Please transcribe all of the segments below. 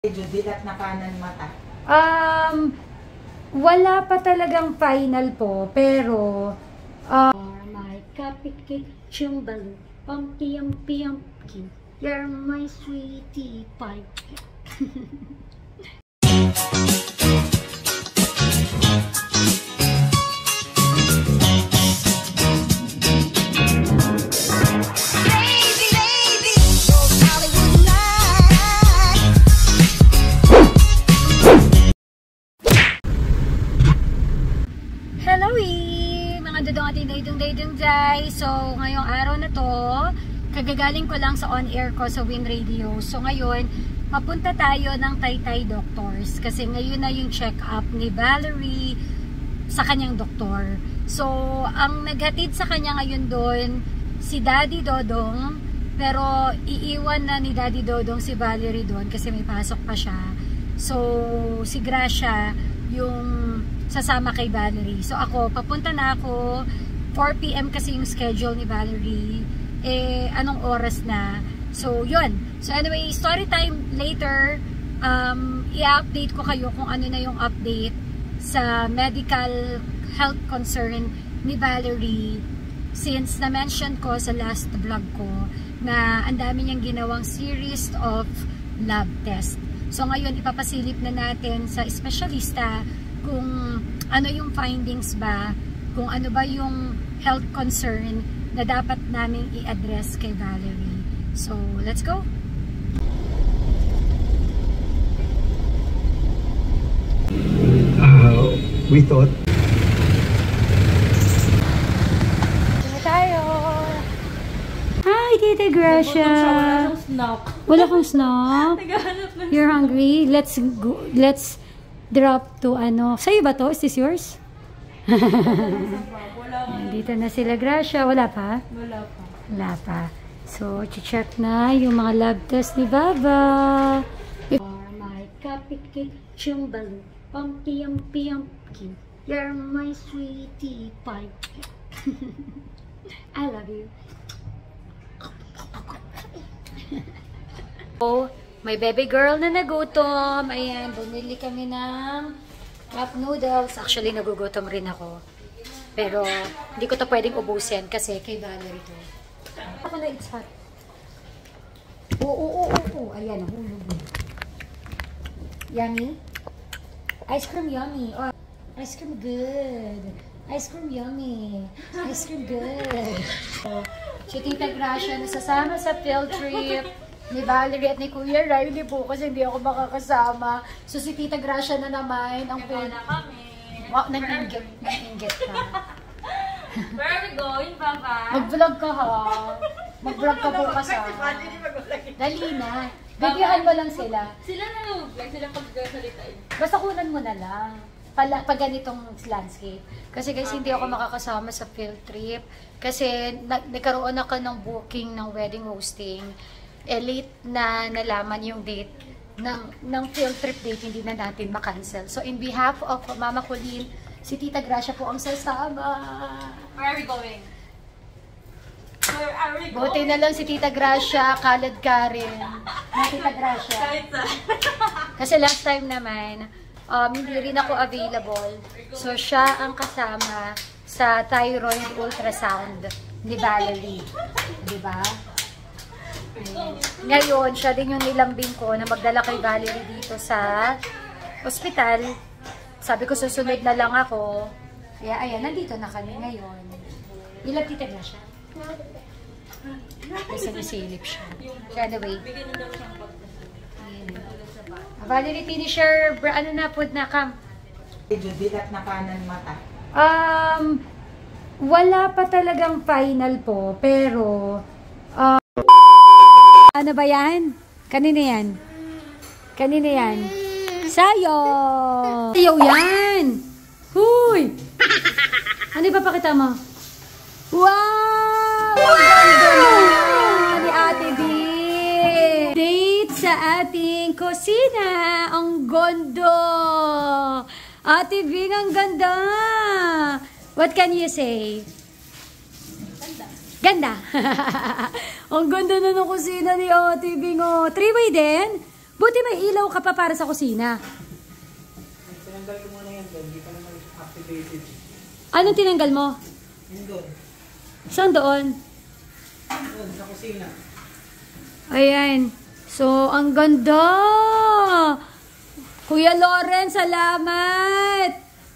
Dilat na kanan mata. Wala pa talagang final po, pero my cupcake, chumbalu, pumpy, you're my sweetie pie. So, ngayong araw na to, kagagaling ko lang sa on-air ko sa Win Radio. So, ngayon, mapunta tayo ng Taytay Doctors kasi ngayon na yung check-up ni Valerie sa kanyang doktor. So, ang naghatid sa kanya ngayon doon, si Daddy Dodong, pero iiwan na ni Daddy Dodong si Valerie doon kasi may pasok pa siya. So, si Gracia yung sasama kay Valerie. So, ako, papunta na ako. 4 PM kasi yung schedule ni Valerie. Anong oras na? So, yun. So, anyway, story time later. I-update ko kayo kung ano na yung update sa medical health concern ni Valerie. Since na-mention ko sa last vlog ko na ang dami niyang ginawang series of lab test. So, ngayon, ipapasilip na natin sa espesyalista kung ano yung findings ba, kung ano ba yung health concern na dapat naming i-address kay Valerie. So, let's go! We thought... Dito tayo! Hi, Tita Gracia! Wala kang snack. Wala kang snack? You're hungry? Let's go, let's drop to ano. Sa'yo ba to? Is this yours? Dito na sila, Gracia. Wala pa? Wala pa. Wala pa. So, check na yung mga lab test ni Baba. My cupcake, chumbalu, pumpy, you're my sweetie pie. I love you. Oh, may baby girl na nagutom. Ayan, bumili kami ng cup noodles. Actually, nagugutom rin ako. Pero, hindi ko to pwedeng ubusin kasi kay Valerie to. Ako na, it's hot. Oo. Ayan, hulog. Yummy? Ice cream yummy. Oh, ice cream good. Ice cream yummy. Ice cream good. So, Tita Gracia, nasasama sa field trip ni Valerie at ni Kuya Riley po kasi hindi ako makakasama. So, si Tita Gracia na naman ang field. Wow, nang-inggit ka. Where are we going, Baba? Mag-vlog ka ha. Mag-vlog ka po kasi. Dali na. Bigyan mo lang sila. Sila na mag-vlog, sila pag-salitain. Basta kunan mo na lang. Pag ganitong landscape. Kasi guys, hindi ako makakasama sa field trip. Kasi nagkaroon ako ng booking ng wedding hosting. Late na nalaman yung date ng field trip date, hindi na natin makancel. So, in behalf of Mama Colleen, si Tita Gracia po ang sasama. Where are we going? Where are we going? Buti na lang si Tita Gracia, kalad ka rin. Na Tita Gracia. Kasi last time naman, hindi rin ako available. So, siya ang kasama sa thyroid ultrasound ni Valerie. Diba? Ngayon, siya din yung nilambing ko na magdala kay Valerie dito sa ospital. Sabi ko, susunod na lang ako. Kaya, ayan, nandito na kami ngayon. Ilang Tita Gracia? Kasi nasilip siya. So, anyway. Valerie, finisher, ano na, food na, kam? Dilat na kanan mata. Wala pa talagang final po, pero ano ba yan? Kanina yan? Kanina yan? Sayo! Sayo yan! Huy! Ano ipapakita mo? Wow! Ang ganda ni Ate B! Date sa ating kusina! Ang gondo! Ate B, ang ganda! What can you say? Ganda! Ang ganda na ng kusina ni Ate Bing, oh. 3-way din? Buti may ilaw ka pa para sa kusina. Tinanggal ko muna yan doon. Hindi pa naman activated. Anong tinanggal mo? Yun doon. Saan doon? Doon, sa kusina. Ayan. So, ang ganda! Kuya Loren, salamat!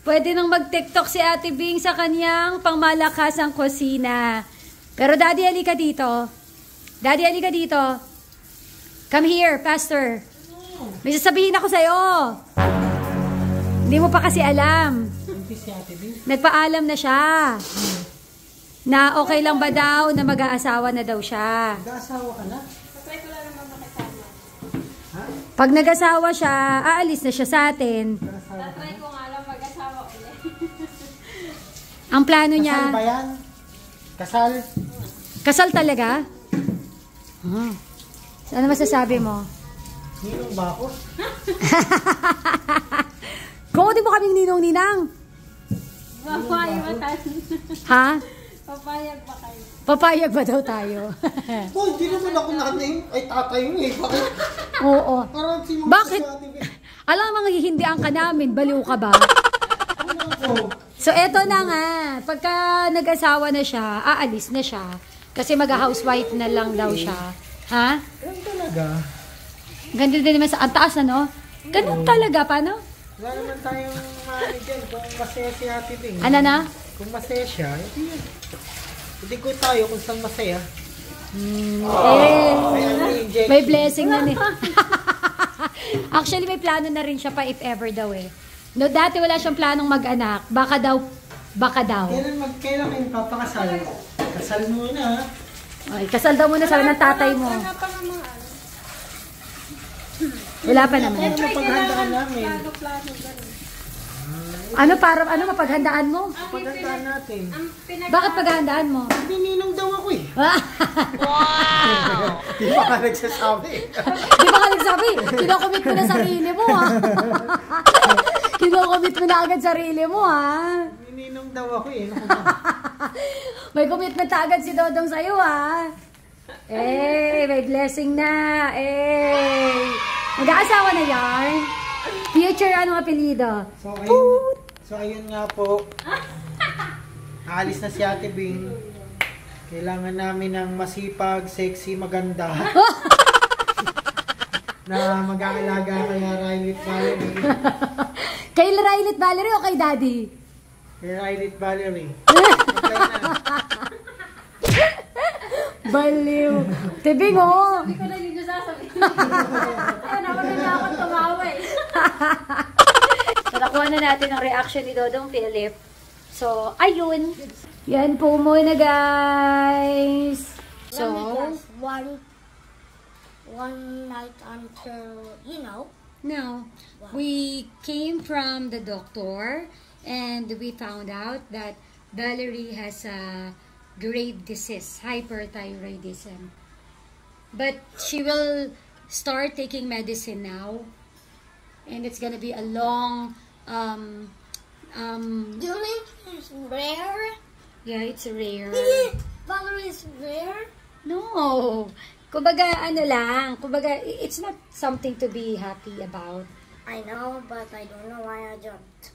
Pwede nang mag-tiktok si Ate Bing sa kanyang pangmalakasang kusina. Pero Daddy, halika dito. Daddy, halika dito. Come here, Pastor. May sasabihin ako sa'yo. Hindi mo pa kasi alam. Nagpaalam na siya. Na okay lang ba daw na mag-aasawa na daw siya. Nag-aasawa ka na? Patry ko lang naman makisama. Ha? Pag nag-asawa siya, aalis na siya sa atin. Patry ko nga lang mag-asawa ulit. Ang plano niya... Kasal ba yan? Kasal? Kasal talaga? Ano masasabi mo? Ninong ba ako? Kung di mo kaming ninong-ninang. Mapayag Ha? Papayag ba kayo? Papayag ba daw tayo? Oh, hindi naman ako nakating. Ay, tatay mo eh. Bakit? Oo. Parang si Mama Bakit? sa atin eh. Alam mo, hihindihan ka namin. Baliw ka ba? Ano ako? So, eto na nga. Pagka nag-asawa na siya, aalis na siya. Kasi mag-housewife na lang daw siya. Ha? Ganun talaga. Ganda din naman sa... Ang taas na, no? Ganun talaga. Paano? Wala naman tayong maano dyan. Kung masaya si Ate Bing. Ano na? Kung masaya siya, hindi yun. Hindi ko tayo kung saan masaya. May blessing na eh. Actually, may plano na rin siya pa if ever daw eh. No, dati wala siyang planong mag-anak. Baka daw. Kailan kayo papakasal? Kasal muna. Ay, kasal daw muna sabi ng tatay mo. Wala pa naman ano. Wala pa naman. Ano paghandaan namin? Plano ganun. Ano para mapaghandaan mo? Paghandaan natin. Ang Bakit paghandaan mo? Nininong daw ako eh. Wow! Di ba ka nagsasabi? Di ba ka nagsabi? Kinocommit mo na sarili mo ha. Kinocommit mo na agad sarili mo ha. Nininong daw ako eh. May commitment agad si Dodong sa'yo ha. May blessing na. Mag-aasawa na yan. Future anong apelido? So ayun nga po. Aalis na si Ate Bing. Kailangan namin ng masipag, sexy, maganda. Na mag-aalaga kay Rylit Valerie. Kay Rylit Valerie o kay Daddy? Kay Rylit Valerie. Baliw. Tibing oh. Hindi ko na yun yung sasabihin. Ayun, ako na ako tumawa eh. So, nakuha na natin ang reaction ni Dodong Philip. So, ayun. Yan po muna, guys. So, one night until, now, we came from the doctor and we found out that Valerie has a grave disease, hyperthyroidism. But she will start taking medicine now. And it's gonna be a long, do you think it's rare? yeah, it's rare. Valerie is rare? No. Kumbaga, kumbaga, it's not something to be happy about. I know, but I don't know why I jumped.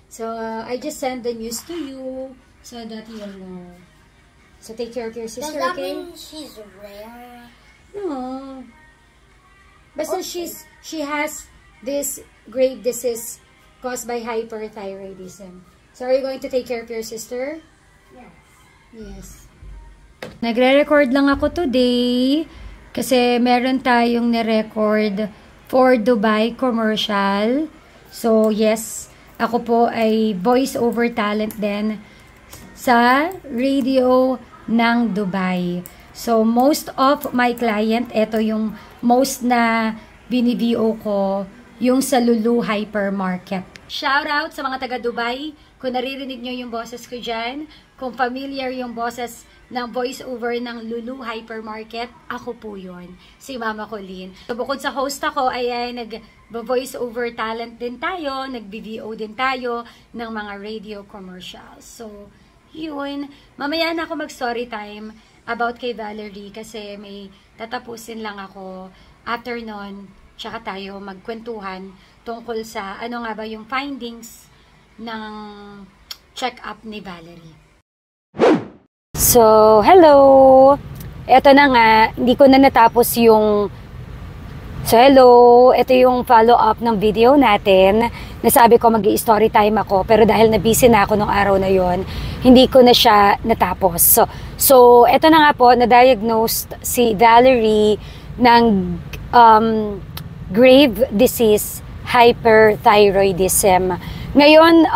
So, I just send the news to you so that you'll know. So, take care of your Does sister, that okay? mean she's rare? No. Basta she has this grave disease caused by hyperthyroidism. So, are you going to take care of your sister? Yes. Yes. Nagre-record lang ako today kasi meron tayong ni-record for Dubai commercial. So, yes, ako po ay voice-over talent din sa radio ng Dubai. So, most of my client, ito yung most na bini-VO ko, yung sa Lulu Hypermarket. Shout out sa mga taga Dubai. Kung naririnig nyo yung boses ko dyan, kung familiar yung boses ng voice-over ng Lulu Hypermarket, ako po yun. Si Mama Colleen. So, bukod sa host ako, ay nag-voice-over talent din tayo, nag-BVO din tayo ng mga radio commercials. So, yun. Mamaya na ako mag-story time about kay Valerie kasi may tatapusin lang ako. after nun, tsaka tayo magkwentuhan tungkol sa ano nga ba yung findings ng check-up ni Valerie. So, hello! Eto na nga, hindi ko na natapos yung... So, hello! Ito yung follow-up ng video natin. Nasabi ko mag-i-story time ako, pero dahil na-busy na ako nung araw na yon, hindi ko na siya natapos. So eto na nga po, na-diagnosed si Valerie ng grave disease, hyperthyroidism. Ngayon,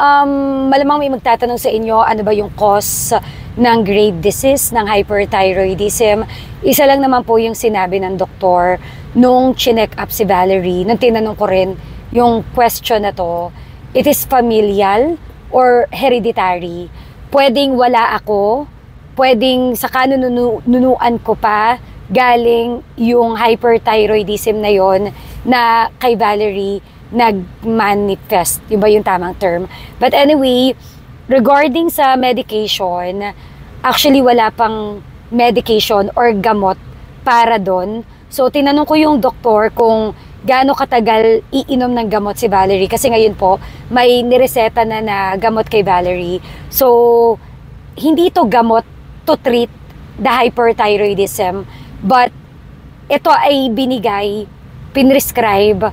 malamang may magtatanong sa inyo, ano ba yung cause ng grave disease, ng hyperthyroidism? Isa lang naman po yung sinabi ng doktor nung chinek up si Valerie, nung tinanong ko rin yung question na to, it is familial or hereditary. Pwedeng wala ako, pwedeng sa kanunuan ko pa, galing yung hyperthyroidism na yon na kay Valerie nag-manifest. Yun ba yung tamang term? But anyway, regarding sa medication, actually wala pang medication or gamot para doon. So tinanong ko yung doktor kung gaano katagal iinom ng gamot si Valerie. Kasi ngayon po, may nireseta na gamot kay Valerie. So, hindi to gamot to treat the hyperthyroidism. But, ito ay binigay, pinrescribe,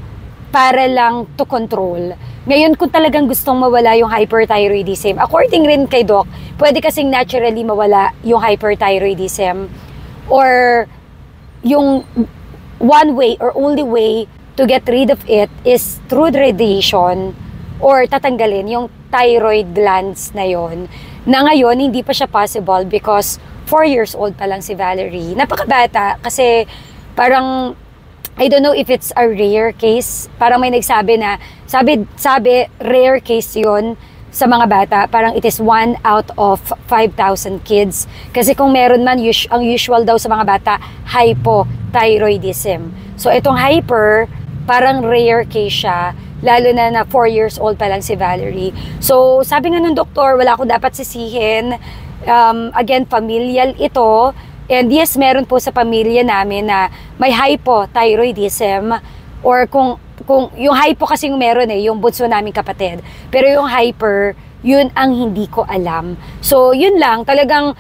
para lang to control. Ngayon, kung talagang gustong mawala yung hyperthyroidism, according rin kay Doc, pwede kasing naturally mawala yung hyperthyroidism. Or, yung one way or only way to get rid of it is through radiation or tatanggalin yung thyroid glands na yon. Na ngayon, hindi pa siya possible because 4 years old pa lang si Valerie. Napakabata kasi parang, I don't know if it's a rare case. Parang may nagsabi na, sabi rare case yon sa mga bata. Parang it is 1 out of 5,000 kids. Kasi kung meron man, ang usual daw sa mga bata, hypothyroidism. So itong hyper, parang rare case siya, lalo na 4 years old pa lang si Valerie. So, sabi nga ng doktor, wala akong dapat sisihin. Again, familial ito. And yes, meron po sa pamilya namin na may hypothyroidism. Or kung yung hypo kasi yung meron yung bunso naming kapatid. Pero yung hyper, yun ang hindi ko alam. So, yun lang. Talagang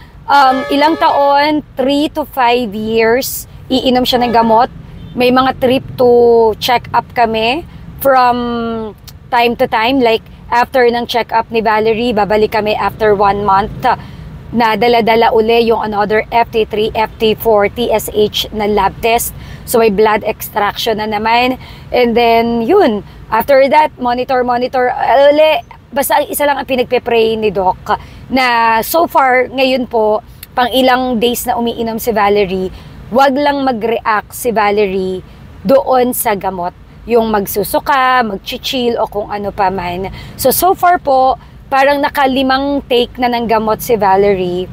ilang taon, 3 to 5 years, iinom siya ng gamot. May mga trip to check up kami from time to time. Like, after ng check up ni Valerie, babalik kami after 1 month na dala-dala uli yung another FT3, FT4, TSH na lab test. So, may blood extraction na naman. And then, yun. After that, monitor. Uli, basta isa lang ang pinagpe-pray ni Doc. Na so far, ngayon po, pang ilang days na umiinom si Valerie, wag lang mag-react si Valerie doon sa gamot. Yung magsusuka, mag-chill o kung ano pa man. So far po, parang naka-5 take na ng gamot si Valerie.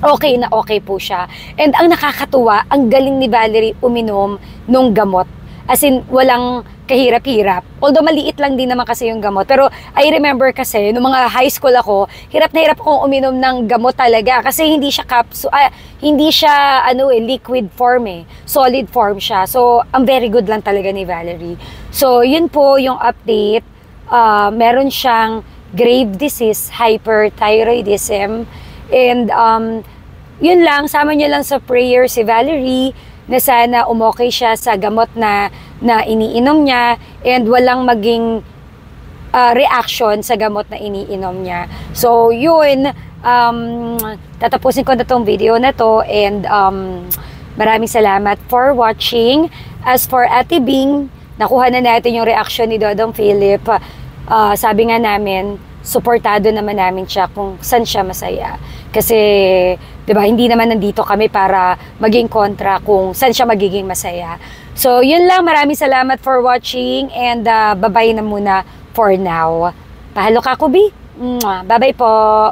Okay na okay po siya. And ang nakakatuwa, ang galing ni Valerie uminom nung gamot. As in, walang kahirap-hirap. Although maliit lang din naman kasi yung gamot. Pero I remember kasi, nung mga high school ako, hirap na hirap akong uminom ng gamot talaga. Kasi hindi siya hindi siya liquid form solid form siya. So, ang very good lang talaga ni Valerie. So, yun po yung update. Meron siyang grave disease, hyperthyroidism. And, yun lang, sama niyo lang sa prayer si Valerie na sana umokay siya sa gamot na iniinom niya and walang maging reaction sa gamot na iniinom niya. So, yun, tatapusin ko na tong video na to and maraming salamat for watching. As for Ate Bing, nakuha na natin yung reaction ni Dodong Philip. Sabi nga namin, suportado naman namin siya kung saan siya masaya. Kasi, di ba, hindi naman nandito kami para maging kontra kung saan siya magiging masaya. So, yun lang. Maraming salamat for watching and bye-bye na muna for now. Pahalo ka, Kubi. Bye-bye po.